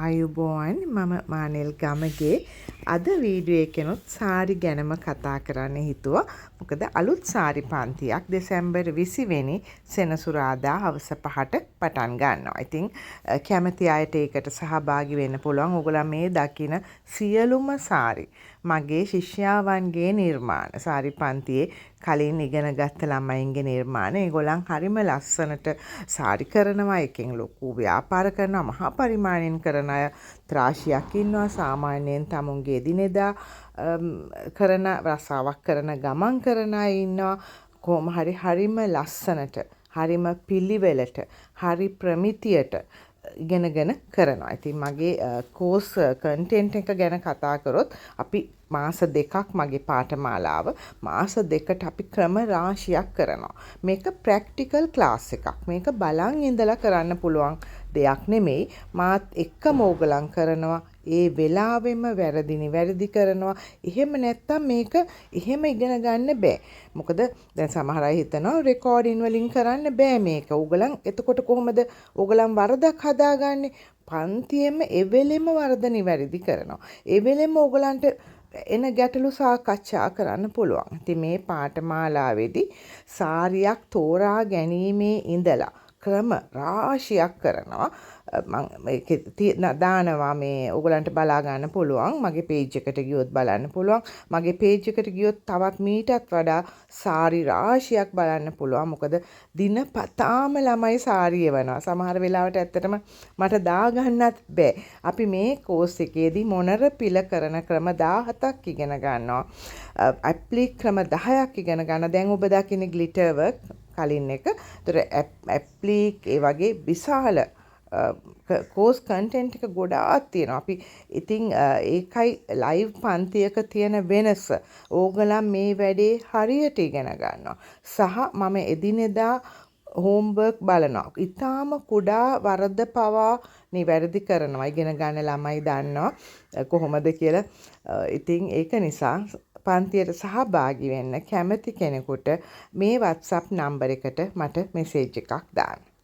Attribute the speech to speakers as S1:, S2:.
S1: ආයුබෝවන් මම මානෙල් ගමගේ අද වීඩියෝ එකෙනුත් සාරි ගැනම කතා කරන්න හිතුවා. මොකද අලුත් සාරි පන්තියක් දෙසැම්බර් 20 වෙනි සෙනසුරාදා හවස 5ට පටන් ගන්නවා. ඉතින් කැමති අයට ඒකට සහභාගී වෙන්න පුළුවන්. ඕගොල්ලෝ මේ දකින සියලුම සාරි මගේ ශිෂ්‍යාවන්ගේ නිර්මාණ. සාරි පන්තියේ කලින් ඉගෙන ගත්ත ළමයින්ගේ නිර්මාණ. ඒගොල්ලන් හරිම ලස්සනට සාරි කරනවා. එකෙන් ලොකු ව්‍යාපාර කරනවා. මහා පරිමාණයෙන් කරන අය ත්‍රාශියක් ඉන්නවා. සාමාන්‍යයෙන් තමුන්ගේ එදිනෙදා කරන රසාවක් කරන ගමන් කරන අය ඉන්නවා. කොහොම හරි හරිම ලස්සනට, හරිම පිළිවෙලට, හරි ප්‍රමිතියට ඉගෙනගෙන කරනවා. ඉතින් මගේ කෝස් කන්ටෙන්ට් එක ගැන කතා කරොත් අපි මාස 2ක් මගේ පාඨමාලාව මාස 2කට අපි ක්‍රම රාශියක් කරනවා. මේක ප්‍රැක්ටිකල් ක්ලාස් එකක්. මේක බලන් ඉඳලා කරන්න පුළුවන් දෙයක් නෙමෙයි. මාත් එක්කම ඕගලන් කරනවා. ඒ වෙලාවෙම වැරදි කරනවා. එහෙම නැත්තම් මේක එහෙම ඉගෙන ගන්න බෑ. මොකද දැන් සමහර අය හිතනවා රෙකෝඩින් වලින් කරන්න බෑ මේක. ඕගලන් එතකොට කොහොමද ඕගලන් වරදක් හදාගන්නේ? පන්තියෙම එවෙලෙම වරද නිවැරදි කරනවා. එවෙලෙම ඕගලන්ට එන ගැටලු සාකච්ඡා කරන්න පුළුවන්. ඉතින් මේ පාඨමාලාවේදී සාරියක් තෝරා ගැනීමේ ඉඳලා ක්‍රම රාශියක් කරනවා. මම දානවා මේ ඕගලන්ට බලා ගන්න පුළුවන්. මගේ පේජ් එකට ගියොත් බලන්න පුළුවන්. මගේ පේජ් එකට ගියොත් තවත් මීටත් වඩා සාරි රාශියක් බලන්න පුළුවන්. මොකද දිනපතාම ළමයි සාරි එවනවා. සමහර වෙලාවට ඇත්තටම මට දාගන්නත් බෑ. අපි මේ කෝස් එකේදී මොනර පිළ කරන ක්‍රම 17ක් ඉගෙන ගන්නවා. ඇප්ලික් ක්‍රම 10ක් ඉගෙන ගන්න. දැන් ඔබ දකින්නේ ග්ලිටර් වර්ක් කලින් එක. ඒතර ඇප්ලික් ඒ වගේ විශාල කෝස් කන්ටෙන්ට් එක ගොඩාක් තියෙනවා. අපි ඉතින් ඒකයි ලයිව් පන්තියක තියෙන වෙනස. ඕගලන් මේ වැඩේ හරියට ඉගෙන ගන්නවා. සහ මම එදිනෙදා හෝම්වර්ක් බලනවා. ඊටාම කුඩා වරද පවා නිවැරදි කරනවා. ඉගෙන ගන්න ළමයි දන්නවා කොහොමද කියලා. ඉතින් ඒක නිසා පන්තියට සහභාගී වෙන්න කැමති කෙනෙකුට මේ WhatsApp නම්බර් එකට මට මෙසේජ් එකක් දාන්න.